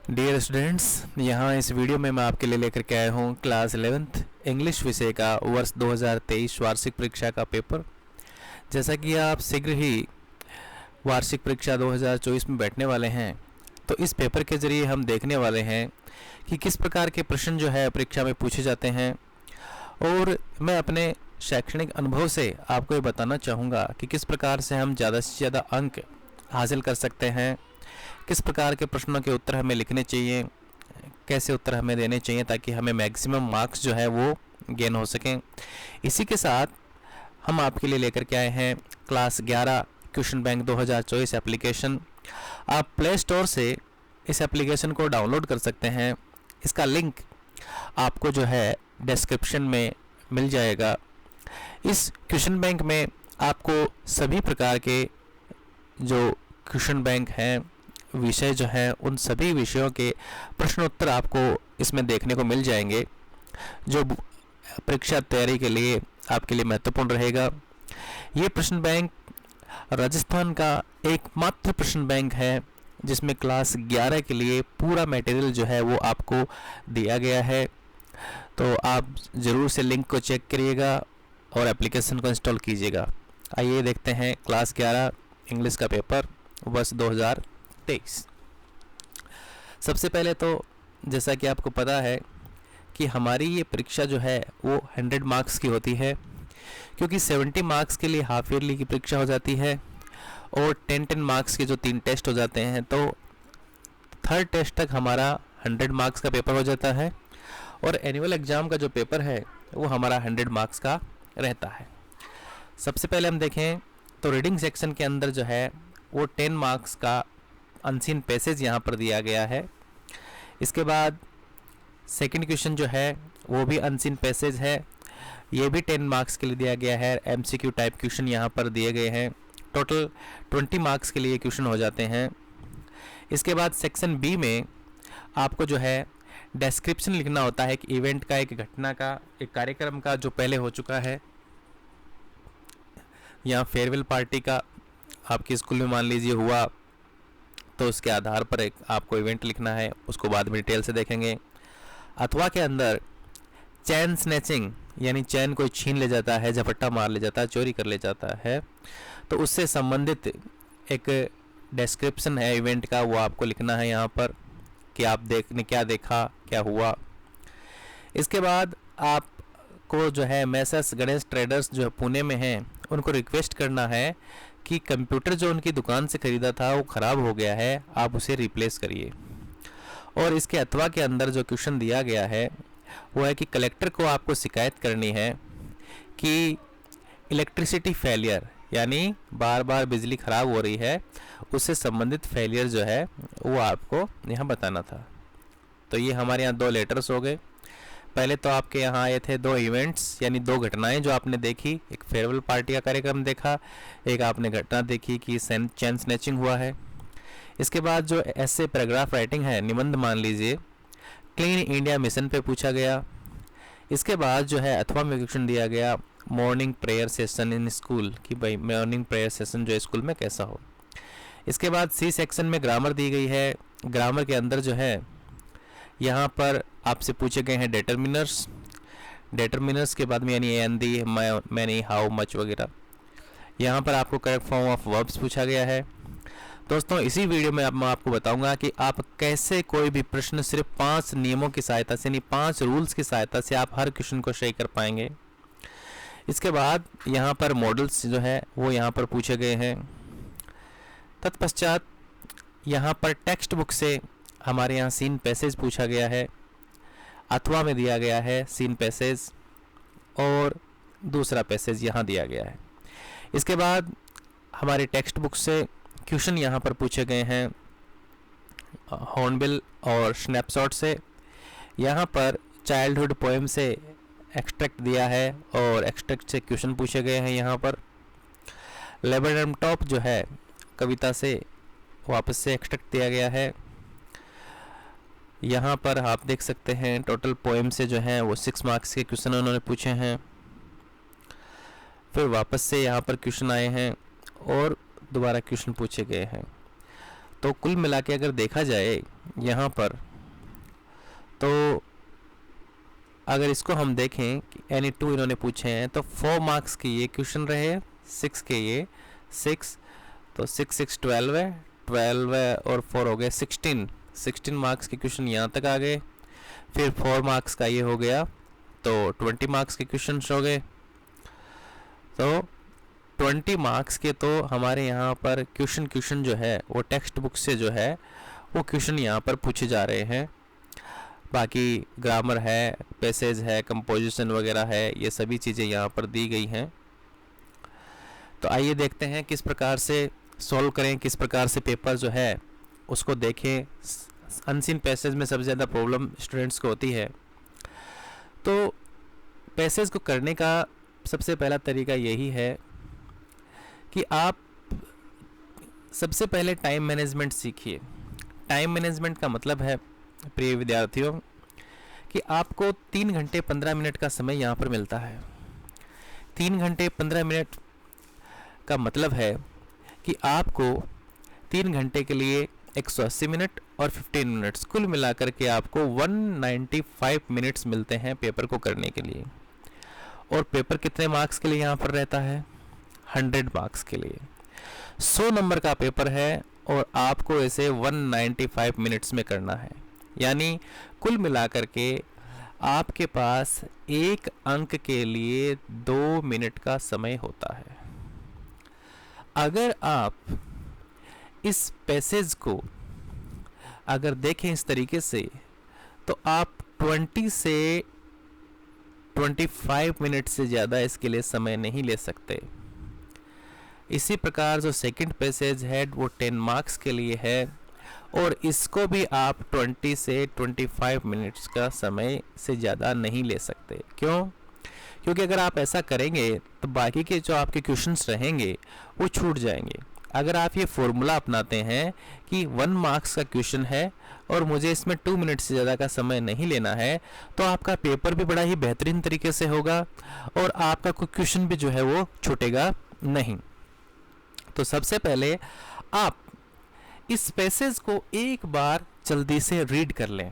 Dear students, यहाँ इस video में मैं आपके लिए लेकर के आया हूँ क्लास 11th इंग्लिश विषय का वर्ष 2023 वार्षिक परीक्षा का पेपर। जैसा कि आप शीघ्र ही वार्षिक परीक्षा 2024 में बैठने वाले हैं, तो इस पेपर के ज़रिए हम देखने वाले हैं कि किस प्रकार के प्रश्न जो है परीक्षा में पूछे जाते हैं। और मैं अपने शैक्षणिक अनुभव से आपको ये बताना चाहूँगा कि किस प्रकार से हम ज़्यादा से ज़्यादा अंक हासिल कर सकते हैं, किस प्रकार के प्रश्नों के उत्तर हमें लिखने चाहिए, कैसे उत्तर हमें देने चाहिए ताकि हमें मैक्सिमम मार्क्स जो है वो गेन हो सकें। इसी के साथ हम आपके लिए लेकर के आए हैं क्लास 11 क्वेश्चन बैंक 2024 एप्लीकेशन। आप प्ले स्टोर से इस एप्लीकेशन को डाउनलोड कर सकते हैं। इसका लिंक आपको जो है डिस्क्रिप्शन में मिल जाएगा। इस क्वेश्चन बैंक में आपको सभी प्रकार के जो क्वेश्चन बैंक हैं, विषय जो हैं, उन सभी विषयों के प्रश्नोत्तर आपको इसमें देखने को मिल जाएंगे, जो परीक्षा तैयारी के लिए आपके लिए महत्वपूर्ण रहेगा। ये प्रश्न बैंक राजस्थान का एकमात्र प्रश्न बैंक है जिसमें क्लास 11 के लिए पूरा मटेरियल जो है वो आपको दिया गया है। तो आप ज़रूर से लिंक को चेक करिएगा और एप्लीकेशन को इंस्टॉल कीजिएगा। आइए देखते हैं क्लास 11 इंग्लिश का पेपर वर्ष 2023। सबसे पहले तो जैसा कि आपको पता है कि हमारी ये परीक्षा जो है वो 100 मार्क्स की होती है, क्योंकि 70 मार्क्स के लिए हाफ ईयरली की परीक्षा हो जाती है और 10 मार्क्स के जो 3 टेस्ट हो जाते हैं, तो थर्ड टेस्ट तक हमारा 100 मार्क्स का पेपर हो जाता है और एनुअल एग्ज़ाम का जो पेपर है वो हमारा 100 मार्क्स का रहता है। सबसे पहले हम देखें तो रीडिंग सेक्शन के अंदर जो है वो 10 मार्क्स का अनसीन पैसेज यहाँ पर दिया गया है। इसके बाद सेकंड क्वेश्चन जो है वो भी अनसीन पैसेज है, ये भी 10 मार्क्स के लिए दिया गया है। एमसीक्यू टाइप क्वेश्चन यहाँ पर दिए गए हैं, टोटल 20 मार्क्स के लिए क्वेश्चन हो जाते हैं। इसके बाद सेक्शन बी में आपको जो है डिस्क्रिप्शन लिखना होता है, एक इवेंट का, एक घटना का, एक कार्यक्रम का जो पहले हो चुका है, या फेयरवेल पार्टी का आपके स्कूल में मान लीजिए हुआ, तो उसके आधार पर एक आपको इवेंट लिखना है, उसको बाद में डिटेल से देखेंगे। अथवा के अंदर चैन स्नैचिंग यानी चैन कोई छीन ले जाता है, झपट्टा मार ले जाता है, चोरी कर ले जाता है, तो उससे संबंधित एक डिस्क्रिप्शन है इवेंट का, वो आपको लिखना है यहाँ पर कि आप देखने क्या देखा, क्या हुआ। इसके बाद आपको जो है मैसेस गणेश ट्रेडर्स जो पुणे में हैं उनको रिक्वेस्ट करना है कि कंप्यूटर जो उनकी दुकान से ख़रीदा था वो ख़राब हो गया है, आप उसे रिप्लेस करिए। और इसके अथवा के अंदर जो क्वेश्चन दिया गया है वो है कि कलेक्टर को आपको शिकायत करनी है कि इलेक्ट्रिसिटी फेलियर यानी बार बार बिजली ख़राब हो रही है, उससे संबंधित फेलियर जो है वो आपको यहाँ बताना था। तो ये हमारे यहाँ 2 लेटर्स हो गए। पहले तो आपके यहाँ आए थे 2 इवेंट्स यानी 2 घटनाएं जो आपने देखी, एक फेयरवेल पार्टी का कार्यक्रम देखा, एक आपने घटना देखी कि चैन स्नैचिंग हुआ है। इसके बाद जो ऐसे पैराग्राफ राइटिंग है, निबंध मान लीजिए, क्लीन इंडिया मिशन पे पूछा गया। इसके बाद जो है अथवा में क्वेश्चन दिया गया morning prayer session in school, कि भाई मॉर्निंग प्रेयर सेशन जो है स्कूल में कैसा हो। इसके बाद सी सेक्शन में ग्रामर दी गई है। ग्रामर के अंदर जो है यहाँ पर आपसे पूछे गए हैं डेटरमिनर्स, डेटरमिनर्स के बाद में यानी an the, many, how, much वगैरह। यहाँ पर आपको करेक्ट फॉर्म ऑफ वर्ब्स पूछा गया है। दोस्तों, इसी वीडियो में अब मैं आपको बताऊंगा कि आप कैसे कोई भी प्रश्न सिर्फ 5 नियमों की सहायता से, यानी 5 रूल्स की सहायता से आप हर क्वेश्चन को सही कर पाएंगे। इसके बाद यहाँ पर मॉडल्स जो है वो यहाँ पर पूछे गए हैं। तत्पश्चात यहाँ पर टेक्स्ट बुक से हमारे यहाँ सीन पैसेज पूछा गया है, अथवा में दिया गया है सीन पैसेज और दूसरा पैसेज यहाँ दिया गया है। इसके बाद हमारे टेक्स्ट बुक से क्वेश्चन यहाँ पर पूछे गए हैं हॉर्नबिल और स्नैपशॉट से। यहाँ पर चाइल्डहुड पोएम से एक्सट्रैक्ट दिया है और एक्सट्रैक्ट से क्वेश्चन पूछे गए हैं। यहाँ पर लेबरडम टॉप जो है कविता से वापस से एक्सट्रैक्ट दिया गया है। यहाँ पर आप देख सकते हैं टोटल पोएम से जो है वो 6 मार्क्स के क्वेश्चन उन्होंने पूछे हैं। फिर वापस से यहाँ पर क्वेश्चन आए हैं और दोबारा क्वेश्चन पूछे गए हैं। तो कुल मिला के अगर देखा जाए यहाँ पर, तो अगर इसको हम देखें कि एनी टू इन्होंने पूछे हैं, तो 4 मार्क्स के ये क्वेश्चन रहे, 6 के ये 6, तो 6 6 12 है, 12 है और 4 हो गए 16 मार्क्स के क्वेश्चन यहाँ तक आ गए। फिर 4 मार्क्स का ये हो गया, तो 20 मार्क्स के क्वेश्चन हो गए। तो 20 मार्क्स के तो हमारे यहाँ पर क्वेश्चन जो है वो टेक्स्ट बुक से जो है वो क्वेश्चन यहाँ पर पूछे जा रहे हैं। बाकी ग्रामर है, पैसेज है, कंपोजिशन वगैरह है, ये सभी चीज़ें यहाँ पर दी गई हैं। तो आइए देखते हैं किस प्रकार से सॉल्व करें, किस प्रकार से पेपर जो है उसको देखें। अनसीन पैसेज में सबसे ज़्यादा प्रॉब्लम स्टूडेंट्स को होती है। तो पैसेज को करने का सबसे पहला तरीका यही है कि आप सबसे पहले टाइम मैनेजमेंट सीखिए। टाइम मैनेजमेंट का मतलब है प्रिय विद्यार्थियों कि आपको 3 घंटे 15 मिनट का समय यहाँ पर मिलता है। 3 घंटे 15 मिनट का मतलब है कि आपको 3 घंटे के लिए 180 मिनट और 15 मिनट्स कुल मिलाकर के आपको 195 मिनट्स मिलते हैं पेपर को करने के लिए। और पेपर कितने मार्क्स के लिए यहाँ पर रहता है? 100 मार्क्स के लिए। 100 नंबर का पेपर है और आपको इसे 195 मिनट्स में करना है। यानी कुल मिलाकर के आपके पास 1 अंक के लिए 2 मिनट का समय होता है। अगर आप इस पैसेज को अगर देखें इस तरीके से, तो आप 20 से 25 मिनट से ज़्यादा इसके लिए समय नहीं ले सकते। इसी प्रकार जो सेकंड पैसेज है वो 10 मार्क्स के लिए है और इसको भी आप 20 से 25 मिनट्स का समय से ज़्यादा नहीं ले सकते। क्यों? क्योंकि अगर आप ऐसा करेंगे तो बाकी के जो आपके क्वेश्चंस रहेंगे वो छूट जाएंगे। अगर आप ये फॉर्मूला अपनाते हैं कि 1 मार्क्स का क्वेश्चन है और मुझे इसमें 2 मिनट से ज़्यादा का समय नहीं लेना है, तो आपका पेपर भी बड़ा ही बेहतरीन तरीके से होगा और आपका कोई क्वेश्चन भी जो है वो छूटेगा नहीं। तो सबसे पहले आप इस पैसेज को एक बार जल्दी से रीड कर लें।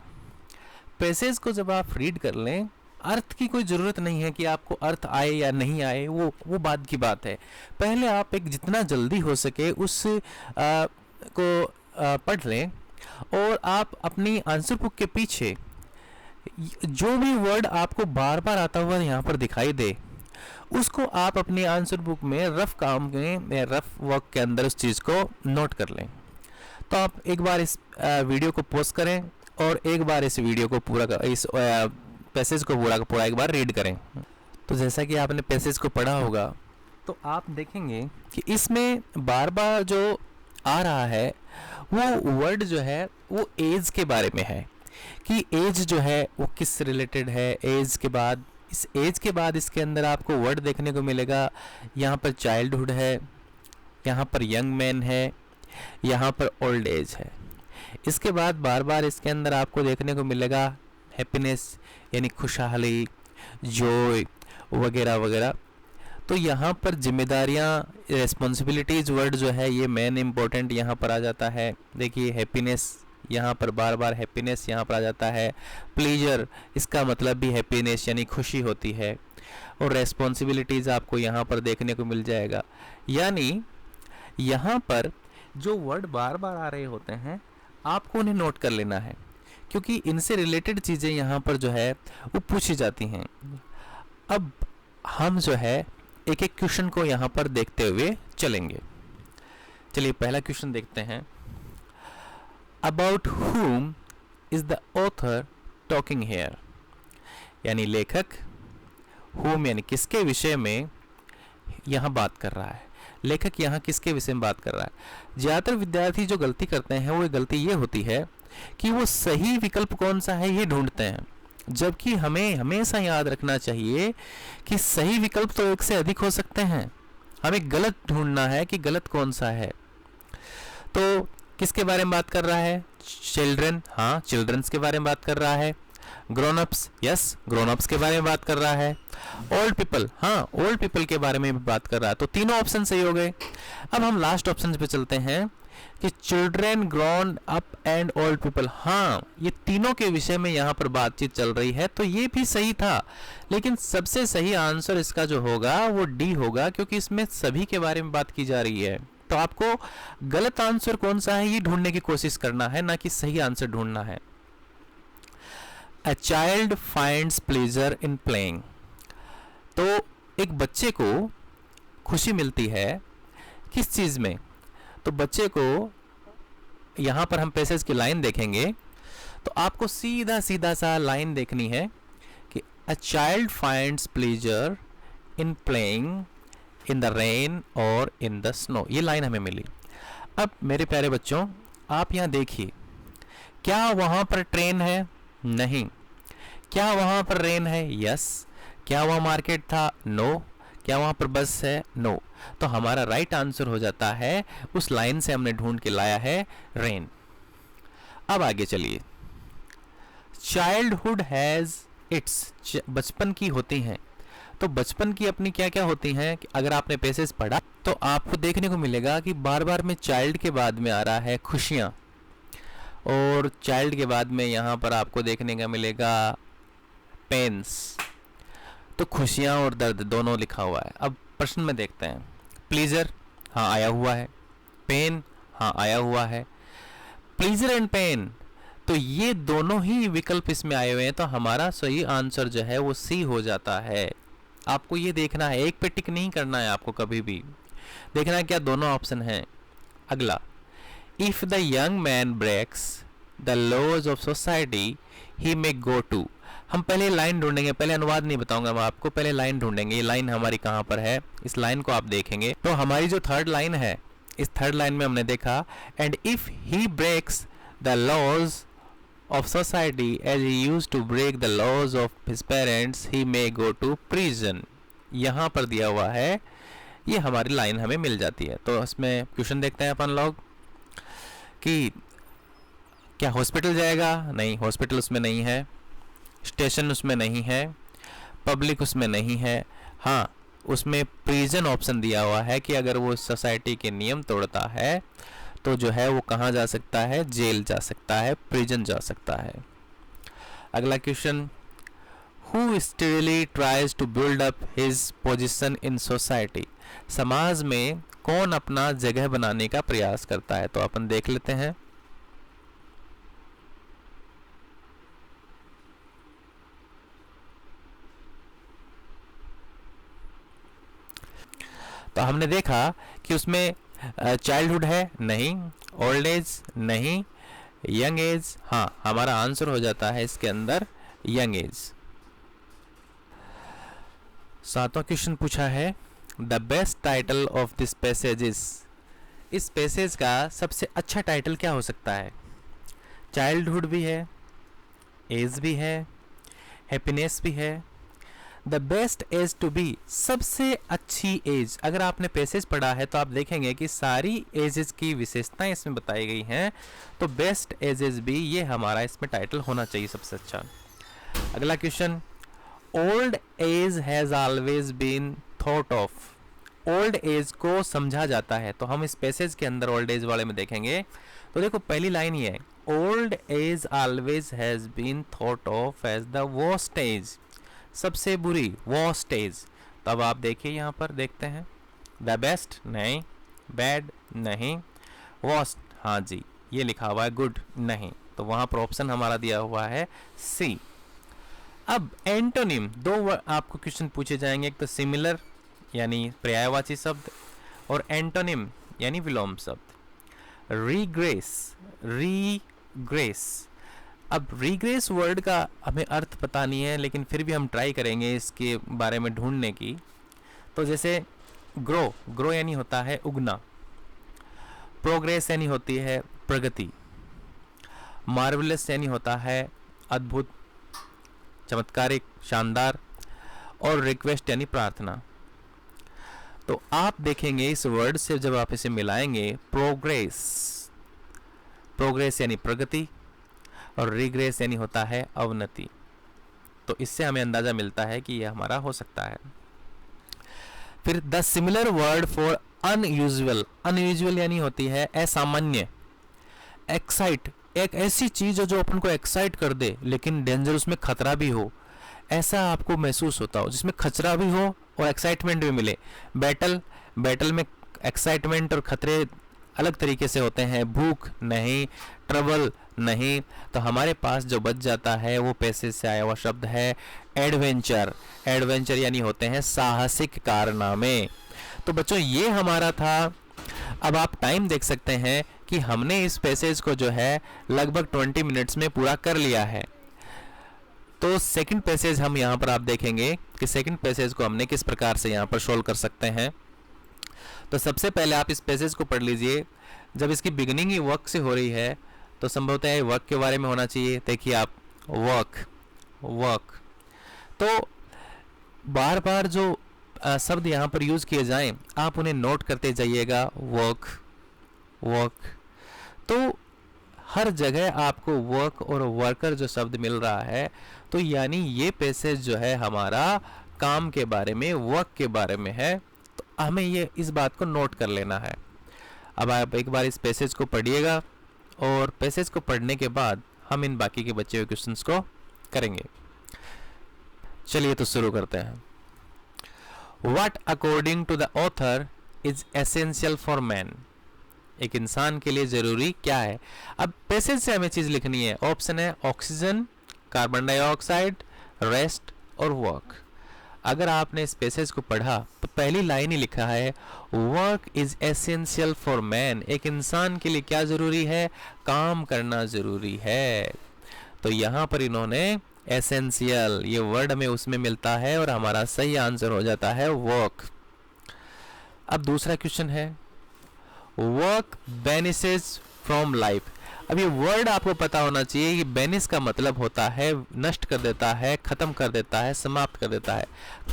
पैसेज को जब आप रीड कर लें, अर्थ की कोई ज़रूरत नहीं है कि आपको अर्थ आए या नहीं आए, वो बात की बात है। पहले आप एक जितना जल्दी हो सके उस को पढ़ लें और आप अपनी आंसर बुक के पीछे जो भी वर्ड आपको बार बार आता हुआ यहाँ पर दिखाई दे, उसको आप अपनी आंसर बुक में रफ काम में रफ वर्क के अंदर उस चीज़ को नोट कर लें। तो आप एक बार इस वीडियो को पॉज करें और एक बार इस वीडियो को इस पैसेज को पूरा का पूरा एक बार रीड करें। तो जैसा कि आपने पैसेज को पढ़ा होगा, तो आप देखेंगे कि इसमें बार बार जो आ रहा है वो वर्ड जो है वो एज के बारे में है कि एज जो है वो किस रिलेटेड है। एज के बाद इस एज के बाद इसके अंदर आपको वर्ड देखने को मिलेगा। यहाँ पर चाइल्डहुड है, यहाँ पर यंग मैन है, यहाँ पर ओल्ड एज है। इसके बाद बार बार इसके अंदर आपको देखने को मिलेगा हैप्पीनेस यानी खुशहाली, जॉय वगैरह वगैरह। तो यहाँ पर जिम्मेदारियाँ, रेस्पॉन्सिबिलिटीज़ वर्ड जो है ये मेन इम्पोर्टेंट यहाँ पर आ जाता है। देखिए हैप्पीनेस, यहाँ पर बार बार हैप्पीनेस यहाँ पर आ जाता है। प्लीजर, इसका मतलब भी हैप्पीनेस यानी खुशी होती है। और रेस्पॉन्सिबिलिटीज़ आपको यहाँ पर देखने को मिल जाएगा। यानी यहाँ पर जो वर्ड बार बार आ रहे होते हैं आपको उन्हें नोट कर लेना है, क्योंकि इनसे रिलेटेड चीज़ें यहाँ पर जो है वो पूछी जाती हैं। अब हम जो है एक एक क्वेश्चन को यहाँ पर देखते हुए चलेंगे। चलिए पहला क्वेश्चन देखते हैं। About whom is the author talking here, यानी लेखक whom यानी किसके विषय में यहाँ बात कर रहा है। लेखक यहाँ किसके विषय में बात कर रहा है। ज़्यादातर विद्यार्थी जो गलती करते हैं वो गलती ये होती है कि वो सही विकल्प कौन सा है ये ढूंढते हैं, जबकि हमें हमेशा याद रखना चाहिए कि सही विकल्प तो एक से अधिक हो सकते हैं। हमें गलत ढूंढना है कि गलत कौन सा है। तो किसके बारे में बात कर रहा है? चिल्ड्रन, हाँ चिल्ड्रंस के बारे में बात कर रहा है। Grown ups, yes grown ups के बारे में बात कर रहा है। ओल्ड पीपल, हाँ ओल्ड पीपल के बारे में भी बात कर रहा है। तो तीनों ऑप्शन सही हो गए। अब हम लास्ट ऑप्शन पे चलते हैं कि children, grown up and old people. हाँ, ये तीनों के विषय में यहाँ पर बातचीत चल रही है, तो ये भी सही था, लेकिन सबसे सही आंसर इसका जो होगा वो डी होगा, क्योंकि इसमें सभी के बारे में बात की जा रही है। तो आपको गलत आंसर कौन सा है ये ढूंढने की कोशिश करना है, ना कि सही आंसर ढूंढना है। A child finds pleasure in playing. तो एक बच्चे को खुशी मिलती है किस चीज़ में? तो बच्चे को, यहाँ पर हम पैसेज की लाइन देखेंगे तो आपको सीधा सीधा सा लाइन देखनी है कि a child finds pleasure in playing in the rain और इन द स्नो। ये लाइन हमें मिली। अब मेरे प्यारे बच्चों, आप यहाँ देखिए, क्या वहाँ पर ट्रेन है? नहीं। क्या वहाँ पर रेन है? यस। क्या वहाँ मार्केट था? नो। क्या वहाँ पर बस है? नो। तो हमारा राइट आंसर हो जाता है, उस लाइन से हमने ढूंढ के लाया है रेन। अब आगे चलिए। चाइल्डहुड हैज़ इट्स, बचपन की होती हैं। तो बचपन की अपनी क्या क्या होती हैं? अगर आपने पैसेज पढ़ा तो आपको देखने को मिलेगा कि बार बार में चाइल्ड के बाद में आ रहा है खुशियाँ, और चाइल्ड के बाद में यहाँ पर आपको देखने का मिलेगा पेन्स। तो खुशियाँ और दर्द दोनों लिखा हुआ है। अब प्रश्न में देखते हैं। प्लीजर, हाँ आया हुआ है। पेन, हाँ आया हुआ है। प्लीजर एंड पेन, तो ये दोनों ही विकल्प इसमें आए हुए हैं, तो हमारा सही आंसर जो है वो सी हो जाता है। आपको ये देखना है, एक पे टिक नहीं करना है आपको, कभी भी देखना है क्या दोनों ऑप्शन हैं। अगला, if the young man breaks the laws of society he may go to. हम पहले लाइन ढूंढेंगे, पहले अनुवाद नहीं बताऊंगा मैं आपको, पहले लाइन ढूंढेंगे। ये लाइन हमारी कहाँ पर है, इस लाइन को आप देखेंगे तो हमारी जो थर्ड लाइन है, इस थर्ड लाइन में हमने देखा, and if he breaks the laws of society as he used to break the laws of his parents he may go to prison। यहाँ पर दिया हुआ है, ये हमारी लाइन हमें मिल जाती है। तो इसमें क्वेश्चन देखते हैं अपन लोग कि क्या हॉस्पिटल जाएगा? नहीं, हॉस्पिटल उसमें नहीं है। स्टेशन उसमें नहीं है। पब्लिक उसमें नहीं है। हाँ, उसमें प्रिजन ऑप्शन दिया हुआ है कि अगर वो सोसाइटी के नियम तोड़ता है तो जो है वो कहाँ जा सकता है? जेल जा सकता है, प्रिजन जा सकता है। अगला question, who still tries to build up his position in society. समाज में कौन अपना जगह बनाने का प्रयास करता है? तो अपन देख लेते हैं। तो हमने देखा कि उसमें चाइल्डहुड है नहीं, ओल्ड एज नहीं, यंग एज, हाँ हमारा आंसर हो जाता है इसके अंदर यंग एज। सातवां क्वेश्चन पूछा है, the best title of this passage is. इस पैसेज का सबसे अच्छा टाइटल क्या हो सकता है? चाइल्डहुड भी है, एज भी है, हैप्पीनेस भी है। The best age to be, सबसे अच्छी एज। अगर आपने पैसेज पढ़ा है तो आप देखेंगे कि सारी एजेस की विशेषताएं इसमें बताई गई हैं, तो बेस्ट एजेस भी ये हमारा इसमें टाइटल होना चाहिए सबसे अच्छा। अगला question, old age has always been thought of. Old age को समझा जाता है, तो हम इस पैसेज के अंदर ओल्ड एज वाले में देखेंगे तो देखो पहली लाइन ही है, old age always has been thought of as the worst age. सबसे बुरी, वर्स्ट एज। तब आप देखिए यहाँ पर देखते हैं, द बेस्ट नहीं, बैड नहीं, वर्स्ट हाँ जी ये लिखा हुआ है, गुड नहीं, तो वहाँ पर ऑप्शन हमारा दिया हुआ है सी। अब एंटोनिम, दो आपको क्वेश्चन पूछे जाएंगे, एक तो सिमिलर यानी पर्यायवाची शब्द, और एंटोनिम यानी विलोम शब्द। Regress, regress. अब रीग्रेस वर्ड का हमें अर्थ पता नहीं है, लेकिन फिर भी हम ट्राई करेंगे इसके बारे में ढूंढने की। तो जैसे ग्रो, ग्रो यानी होता है उगना, प्रोग्रेस यानी होती है प्रगति, मार्वलस यानी होता है अद्भुत, चमत्कारिक, शानदार, और रिक्वेस्ट यानी प्रार्थना। तो आप देखेंगे इस वर्ड से जब आप इसे मिलाएंगे, प्रोग्रेस, प्रोग्रेस यानी प्रगति, और रिग्रेस यानी होता है अवनति। तो इससे हमें अंदाजा मिलता है कि यह हमारा हो सकता है। फिर the similar word for unusual, unusual यानी होती है असामान्य। एक्साइट, एक ऐसी चीज हो जो अपन को एक्साइट कर दे लेकिन डेंजर, उसमें खतरा भी हो, ऐसा आपको महसूस होता हो, जिसमें खतरा भी हो और एक्साइटमेंट भी मिले। बैटल, बैटल में एक्साइटमेंट और खतरे अलग तरीके से होते हैं। भूख नहीं, ट्रबल नहीं। तो हमारे पास जो बच जाता है वो पैसे से आया हुआ शब्द है एडवेंचर। एडवेंचर यानी होते हैं साहसिक कारनामे। तो बच्चों ये हमारा था। अब आप टाइम देख सकते हैं कि हमने इस पैसेज को जो है लगभग 20 मिनट्स में पूरा कर लिया है। तो सेकंड पैसेज हम यहाँ पर आप देखेंगे कि सेकंड पैसेज को हमने किस प्रकार से यहाँ पर सोल्व कर सकते हैं। तो सबसे पहले आप इस पैसेज को पढ़ लीजिए। जब इसकी बिगिनिंग ही वर्क से हो रही है तो संभवतः वर्क के बारे में होना चाहिए। देखिए आप, वर्क, वर्क। तो बार बार जो शब्द यहाँ पर यूज किए जाएं आप उन्हें नोट करते जाइएगा। Work, work. तो हर जगह आपको वर्क और वर्कर जो शब्द मिल रहा है, तो यानी ये पैसेज जो है हमारा काम के बारे में, वर्क के बारे में है। तो हमें ये इस बात को नोट कर लेना है। अब आप एक बार इस पैसेज को पढ़िएगा और पैसेज को पढ़ने के बाद हम इन बाकी के बचे हुए क्वेश्चंस को करेंगे। चलिए तो शुरू करते हैं। What according to the author is essential for man? एक इंसान के लिए जरूरी क्या है? अब पैसेज से हमें चीज लिखनी है। ऑप्शन है ऑक्सीजन, कार्बन डाइऑक्साइड, रेस्ट और वर्क। अगर आपने इस पैसेज को पढ़ा तो पहली लाइन ही लिखा है work is essential for man. एक इंसान के लिए क्या जरूरी है? काम करना जरूरी है। तो यहाँ पर इन्होंने एसेंशियल ये वर्ड हमें उसमें मिलता है और हमारा सही आंसर हो जाता है वर्क। अब दूसरा क्वेश्चन है वर्क बेनिसेस फ्रॉम लाइफ। अब ये वर्ड आपको पता होना चाहिए कि बेनिस का मतलब होता है नष्ट कर देता है, खत्म कर देता है, समाप्त कर देता है।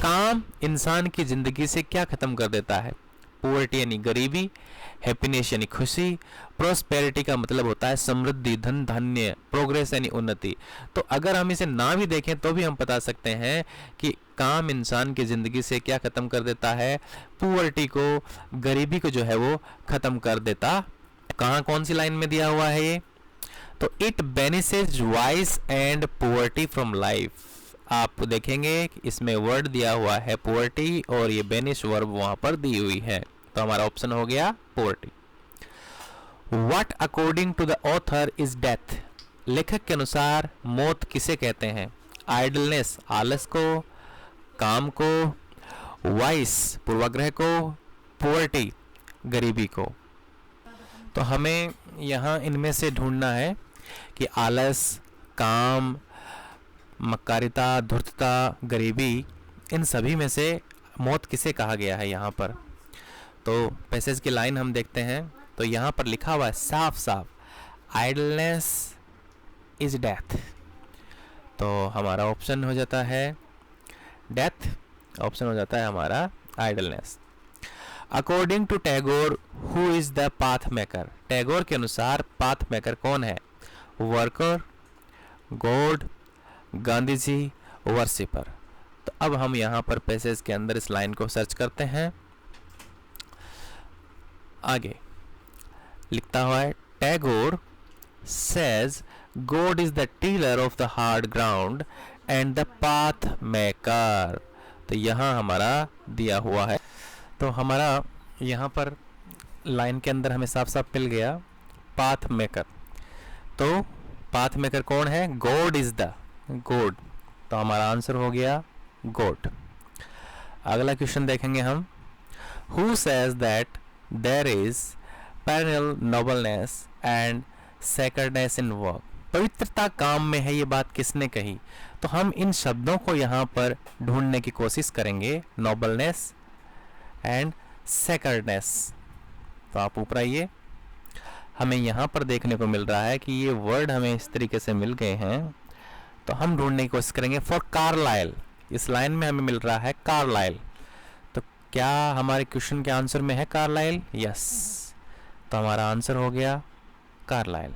काम इंसान की जिंदगी से क्या खत्म कर देता है? पुअर्टी यानी गरीबी, हैप्पीनेस यानी खुशी, प्रोस्पेरिटी का मतलब होता है समृद्धि, धन धान्य, प्रोग्रेस यानी उन्नति। तो अगर हम इसे ना भी देखें तो भी हम बता सकते हैं कि काम इंसान की जिंदगी से क्या खत्म कर देता है? पुअर्टी को, गरीबी को जो है वो खत्म कर देता। कहाँ, कौन सी लाइन में दिया हुआ है ये? तो it banishes vice and poverty from life. आप देखेंगे कि इसमें वर्ड दिया हुआ है पुअर्टी और ये बेनिश वर्ब वहां पर दी हुई है। तो हमारा ऑप्शन हो गया poverty. What according to the author is death. लेखक के अनुसार मौत किसे कहते हैं? आइडलनेस, आलस को, काम को, वाइस, पूर्वाग्रह को, पुअर्टी, गरीबी को। तो हमें यहाँ इनमें से ढूंढना है कि आलस, काम, मक्कारिता, धूर्तता, गरीबी, इन सभी में से मौत किसे कहा गया है यहाँ पर। तो पैसेज की लाइन हम देखते हैं तो यहाँ पर लिखा हुआ है साफ साफ आइडलनेस इज डेथ। तो हमारा ऑप्शन हो जाता है डेथ, ऑप्शन हो जाता है हमारा idleness. According to Tagore who is the path maker. Tagore के अनुसार पाथ मेकर कौन है? Worker, god, Gandhi ji, worshipper. तो अब हम यहाँ पर पैसेज के अंदर इस लाइन को सर्च करते हैं। आगे लिखता हुआ है Tagore says God is the tiller of the hard ground and the path maker. तो यहाँ हमारा दिया हुआ है। तो हमारा यहाँ पर लाइन के अंदर हमें साफ साफ मिल गया पाथ मेकर। तो पाथ मेकर कौन है? God is the God. तो हमारा आंसर हो गया गॉड। अगला क्वेश्चन देखेंगे हम। Who says that there is perennial nobleness and sacredness in work. पवित्रता काम में है, ये बात किसने कही? तो हम इन शब्दों को यहाँ पर ढूंढने की कोशिश करेंगे, नोबलनेस एंड सेक्रेडनेस। तो आप ऊपर आइए। हमें यहाँ पर देखने को मिल रहा है कि ये वर्ड हमें इस तरीके से मिल गए हैं। तो हम ढूंढने की कोशिश करेंगे फॉर कार्लाइल। इस लाइन में हमें मिल रहा है कार्लाइल। तो क्या हमारे क्वेश्चन के आंसर में है कार्लाइल? यस। तो हमारा आंसर हो गया Carlyle.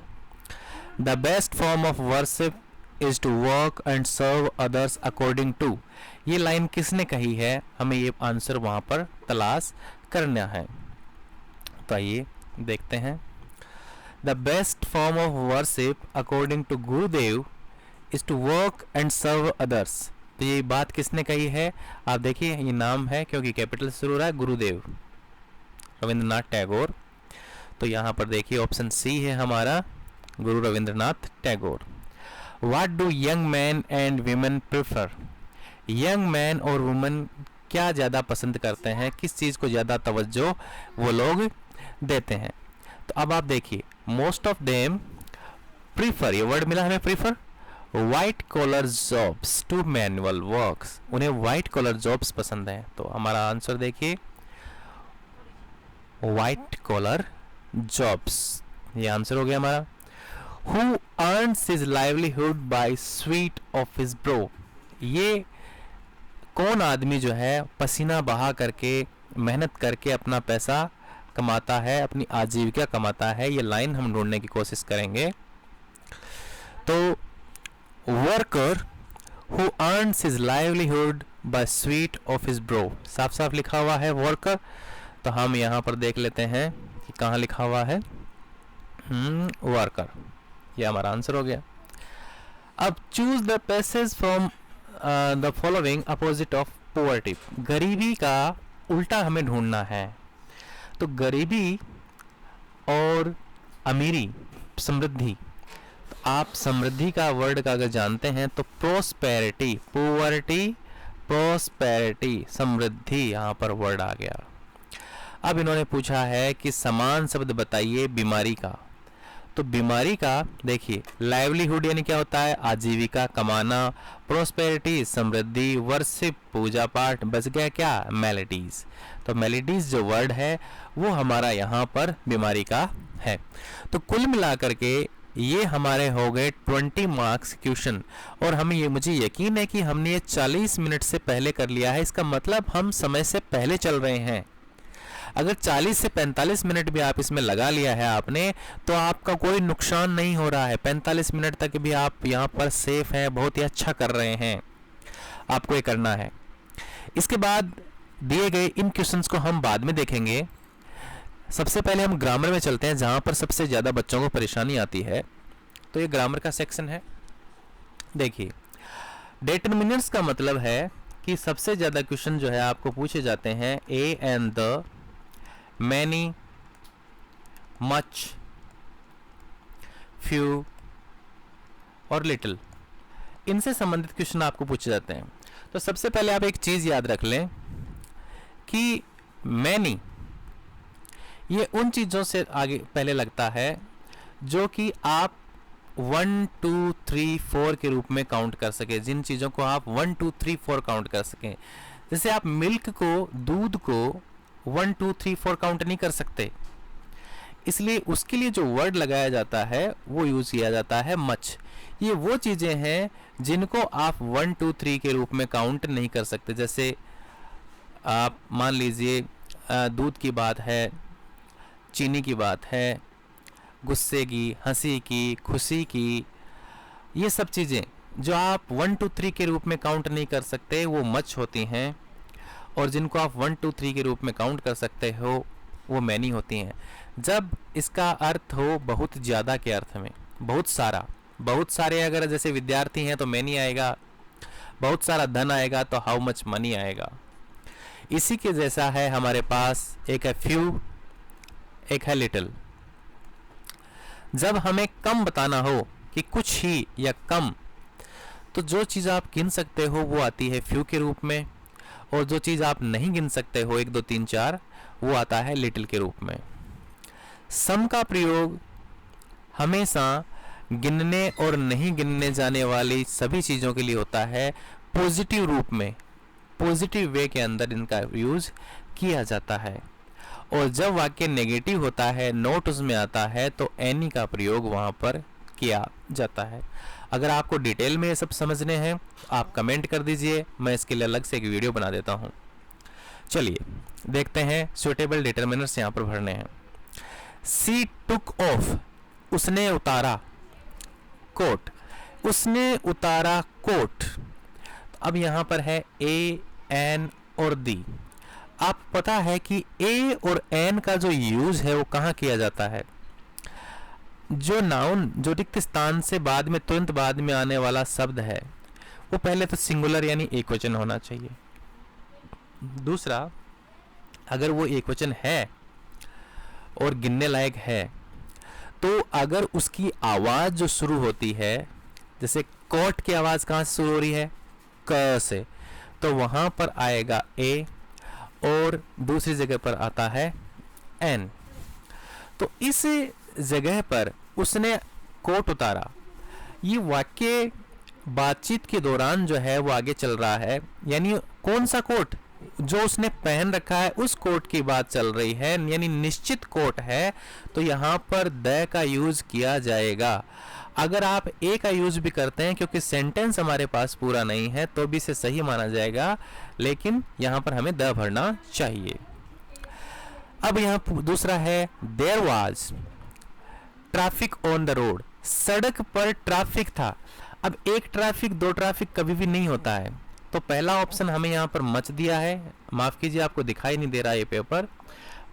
The best form of worship is to work and serve others according to. ये लाइन किसने कही है? हमें ये आंसर वहां पर तलाश करना है। तो आइए देखते हैं। The best form of worship according to Gurudev is to work and serve others. तो ये बात किसने कही है? आप देखिए, ये नाम है क्योंकि कैपिटल से शुरू हो रहा है, गुरुदेव रविंद्रनाथ टैगोर। तो यहाँ पर देखिए ऑप्शन सी है हमारा, गुरु Rabindranath Tagore. What do young man and women prefer? Young man और वुमेन क्या ज़्यादा पसंद करते हैं, किस चीज़ को ज़्यादा तवज्जो वो लोग देते हैं? तो अब आप देखिए, मोस्ट ऑफ देम प्रीफर, ये वर्ड मिला हमें prefer, white collar jobs to manual works. उन्हें वाइट कॉलर जॉब्स पसंद है। तो हमारा आंसर देखिए, वाइट कॉलर जॉब्स, ये आंसर हो गया हमारा। Who earns his livelihood by sweet of his brow? ये कौन आदमी जो है पसीना बहा करके मेहनत करके अपना पैसा कमाता है, अपनी आजीविका कमाता है? ये लाइन हम ढूंढने की कोशिश करेंगे। तो worker who earns his livelihood by sweet of his brow, साफ साफ लिखा हुआ है वर्कर। तो हम यहाँ पर देख लेते हैं कि कहाँ लिखा हुआ है, वर्कर, ये हमारा आंसर हो गया। अब choose the passage from the following opposite of poverty. गरीबी का उल्टा हमें ढूंढना है। तो गरीबी और अमीरी, समृद्धि, तो आप समृद्धि का वर्ड का अगर जानते हैं तो प्रोस्पेरिटी, पॉवर्टी, प्रोस्पेरिटी, समृद्धि, यहाँ पर वर्ड आ गया। अब इन्होंने पूछा है कि समान शब्द बताइए बीमारी का। तो बीमारी का देखिए, लाइवलीहुड यानी क्या होता है? आजीविका, कमाना, प्रोस्पेरिटी, समृद्धि, वर्शिप, पूजा पाठ, बच गया क्या? मेलेडीज। तो मेलेडीज जो वर्ड है वो हमारा यहाँ पर बीमारी का है। तो कुल मिलाकर के ये हमारे हो गए 20 मार्क्स क्वेश्चन। और हमें ये, मुझे यकीन है कि हमने ये 40 मिनट से पहले कर लिया है। इसका मतलब हम समय से पहले चल रहे हैं। अगर 40 से 45 मिनट भी आप इसमें लगा लिया है आपने, तो आपका कोई नुकसान नहीं हो रहा है। 45 मिनट तक भी आप यहाँ पर सेफ हैं, बहुत ही अच्छा कर रहे हैं। आपको ये करना है। इसके बाद दिए गए इन क्वेश्चंस को हम बाद में देखेंगे। सबसे पहले हम ग्रामर में चलते हैं, जहाँ पर सबसे ज़्यादा बच्चों को परेशानी आती है। तो ये ग्रामर का सेक्शन है। देखिए, डिटरमिनर्स का मतलब है कि सबसे ज़्यादा क्वेश्चन जो है आपको पूछे जाते हैं A and the, many, much, few और लिटिल, इनसे संबंधित क्वेश्चन आपको पूछे जाते हैं। तो सबसे पहले आप एक चीज़ याद रख लें कि मैनी, ये उन चीज़ों से आगे पहले लगता है जो कि आप 1 2 3 4 के रूप में काउंट कर सके, जिन चीज़ों को आप 1 2 3 4 काउंट कर सकें। जैसे आप मिल्क को, दूध को 1 2 3 4 काउंट नहीं कर सकते, इसलिए उसके लिए जो वर्ड लगाया जाता है वो यूज़ किया जाता है मच। ये वो चीज़ें हैं जिनको आप 1 2 3 के रूप में काउंट नहीं कर सकते। जैसे आप मान लीजिए दूध की बात है, चीनी की बात है, गुस्से की, हंसी की, खुशी की, ये सब चीज़ें जो आप 1 2 3 के रूप में काउंट नहीं कर सकते वो मच होती हैं। और जिनको आप 1 2 3 के रूप में काउंट कर सकते हो वो मैनी होती हैं। जब इसका अर्थ हो बहुत ज़्यादा के अर्थ में, बहुत सारा, बहुत सारे, अगर जैसे विद्यार्थी हैं तो मैनी आएगा, बहुत सारा धन आएगा तो हाउ मच मनी आएगा। इसी के जैसा है हमारे पास, एक है फ्यू, एक है लिटिल। जब हमें कम बताना हो कि कुछ ही या कम, तो जो चीज़ आप गिन सकते हो वो आती है फ्यू के रूप में, और जो चीज़ आप नहीं गिन सकते हो 1 2 3 4, वो आता है लिटिल के रूप में। सम का प्रयोग हमेशा गिनने और नहीं गिनने जाने वाली सभी चीज़ों के लिए होता है, पॉजिटिव रूप में, पॉजिटिव वे के अंदर इनका यूज़ किया जाता है। और जब वाक्य नेगेटिव होता है, नोट उसमें आता है, तो एनी का प्रयोग वहाँ पर किया जाता है। अगर आपको डिटेल में ये सब समझने हैं आप कमेंट कर दीजिए, मैं इसके लिए अलग से एक वीडियो बना देता हूँ। चलिए देखते हैं, सुटेबल डिटरमिनर्स यहाँ पर भरने हैं। सी टुक ऑफ, उसने उतारा कोट, उसने उतारा कोट। अब यहाँ पर है ए, एन और दी। आप पता है कि ए और एन का जो यूज है वो कहाँ किया जाता है? जो नाउन जो रिक्त स्थान से बाद में तुरंत बाद में आने वाला शब्द है वो पहले तो सिंगुलर यानी एक वचन होना चाहिए। दूसरा, अगर वो एक वचन है और गिनने लायक है तो अगर उसकी आवाज जो शुरू होती है, जैसे कोट की आवाज कहाँ से शुरू हो रही है? क से, तो वहां पर आएगा ए और दूसरी जगह पर आता है एन। तो इस जगह पर उसने कोट उतारा। ये वाक्य बातचीत के दौरान जो है वो आगे चल रहा है, यानी कौन सा कोट? जो उसने पहन रखा है उस कोट की बात चल रही है, यानी निश्चित कोट है, तो यहाँ पर द का यूज किया जाएगा। अगर आप ए का यूज भी करते हैं क्योंकि सेंटेंस हमारे पास पूरा नहीं है तो भी इसे सही माना जाएगा, लेकिन यहाँ पर हमें द भरना चाहिए। अब यहाँ दूसरा है there was traffic on the road. सड़क पर ट्रैफिक था। अब एक ट्रैफिक दो ट्रैफिक कभी भी नहीं होता है, तो पहला ऑप्शन हमें यहाँ पर मच दिया है, माफ कीजिए आपको दिखाई नहीं दे रहा ये पेपर,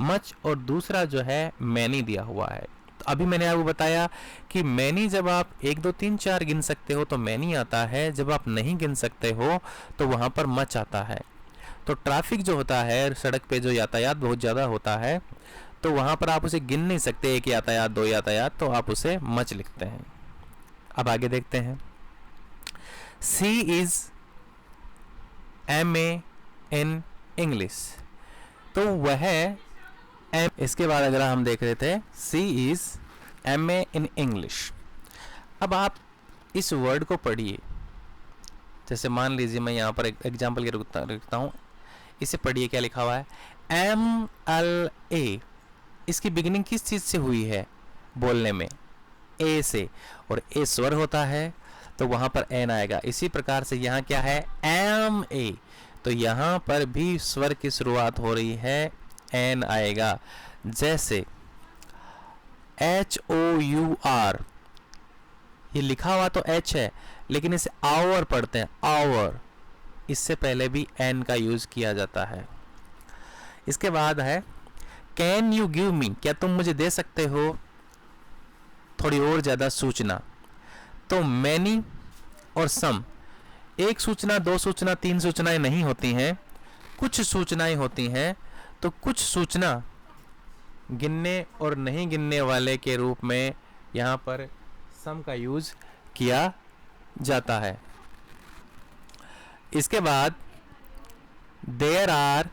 मच, और दूसरा जो है मैनी दिया हुआ है। तो अभी मैंने आपको बताया कि मैनी जब आप 1 2 3 4 गिन सकते हो तो मैनी आता है, जब आप नहीं गिन सकते हो तो वहाँ पर मच आता है। तो ट्रैफिक जो होता है, सड़क पे जो यातायात बहुत ज़्यादा होता है, तो वहाँ पर आप उसे गिन नहीं सकते, एक यातायात दो यातायात, तो आप उसे मच लिखते हैं। अब आगे देखते हैं। सी इज़ MA इन इंग्लिश, तो वह इसके बाद अगर हम देख रहे थे सी इज़ MA इन इंग्लिश। अब आप इस वर्ड को पढ़िए, जैसे मान लीजिए मैं यहाँ पर एक एग्जाम्पल के रखता हूँ, इसे पढ़िए क्या लिखा हुआ है, MLA। इसकी बिगिनिंग किस चीज़ से हुई है बोलने में? ए से, और ए स्वर होता है तो वहाँ पर एन आएगा। इसी प्रकार से यहाँ क्या है, MA, तो यहाँ पर भी स्वर की शुरुआत हो रही है, एन आएगा। जैसे HOUR, ये लिखा हुआ तो H है लेकिन इसे आवर पढ़ते हैं, आवर, इससे पहले भी एन का यूज किया जाता है। इसके बाद है कैन यू गिव मी, क्या तुम मुझे दे सकते हो थोड़ी और ज़्यादा सूचना? तो मैनी और सम, एक सूचना दो सूचना तीन सूचनाएं नहीं होती हैं, कुछ सूचनाएं होती हैं। तो कुछ सूचना गिनने और नहीं गिनने वाले के रूप में यहाँ पर सम का यूज किया जाता है। इसके बाद there are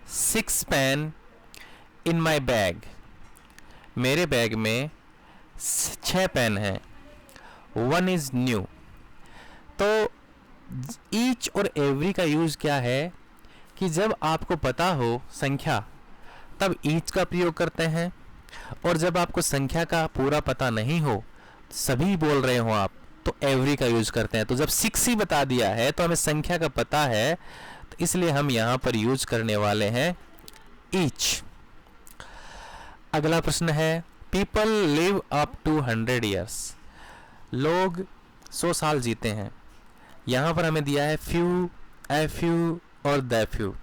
6 pen in my bag, मेरे बैग में 6 पेन हैं, 1 इज न्यू। तो ईच और एवरी का यूज क्या है कि जब आपको पता हो संख्या तब ईच का प्रयोग करते हैं, और जब आपको संख्या का पूरा पता नहीं हो, सभी बोल रहे हो आप, तो एवरी का यूज करते हैं। तो जब 6 ही बता दिया है तो हमें संख्या का पता है, तो इसलिए हम यहाँ पर यूज करने वाले हैं ईच। अगला प्रश्न है people live up to 100 years, लोग 100 साल जीते हैं। यहाँ पर हमें दिया है फ्यू, ए फ्यू और द फ्यू।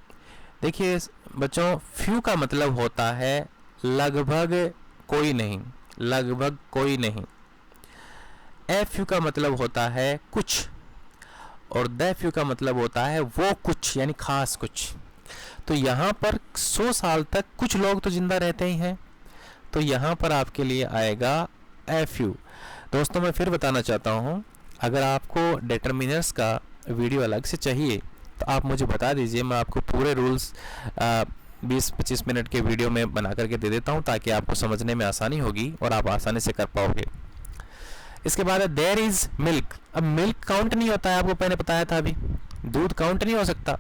देखिए बच्चों, फ्यू का मतलब होता है लगभग कोई नहीं, लगभग कोई नहीं। ए फ्यू का मतलब होता है कुछ, और द फ्यू का मतलब होता है वो कुछ, यानी खास कुछ। तो यहाँ पर 100 साल तक कुछ लोग तो जिंदा रहते ही हैं, तो यहाँ पर आपके लिए आएगा ए फ्यू। दोस्तों मैं फिर बताना चाहता हूँ, अगर आपको डिटरमिनर्स का वीडियो अलग से चाहिए तो आप मुझे बता दीजिए, मैं आपको पूरे रूल्स 20-25 मिनट के वीडियो में बना करके दे देता हूँ, ताकि आपको समझने में आसानी होगी और आप आसानी से कर पाओगे। इसके बाद है देयर इज़ मिल्क। अब मिल्क काउंट नहीं होता है, आपको मैंने बताया था अभी, दूध काउंट नहीं हो सकता।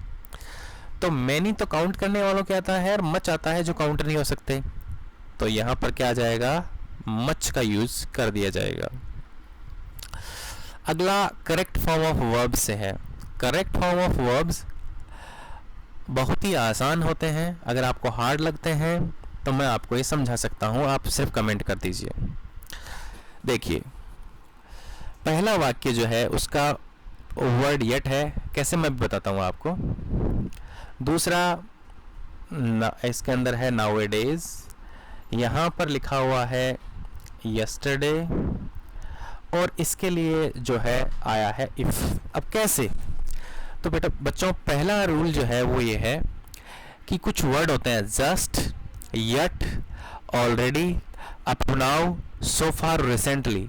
तो मैनी तो काउंट करने वालों क्या आता है, और मच आता है जो काउंट नहीं हो सकते। तो यहाँ पर क्या आ जाएगा, मच का यूज कर दिया जाएगा। अगला करेक्ट फॉर्म ऑफ वर्ब से है। करेक्ट फॉर्म ऑफ वर्ब्स बहुत ही आसान होते हैं, अगर आपको हार्ड लगते हैं तो मैं आपको ये समझा सकता हूँ, आप सिर्फ कमेंट कर दीजिए। देखिए पहला वाक्य जो है उसका वर्ड येट है, कैसे मैं बताता हूँ आपको। दूसरा इसके अंदर है नाउअडेज, यहाँ पर लिखा हुआ है यस्टरडे, और इसके लिए जो है आया है इफ। अब कैसे? तो बेटा बच्चों पहला रूल जो है वो ये है कि कुछ वर्ड होते हैं just, yet, already, up now, so far, recently.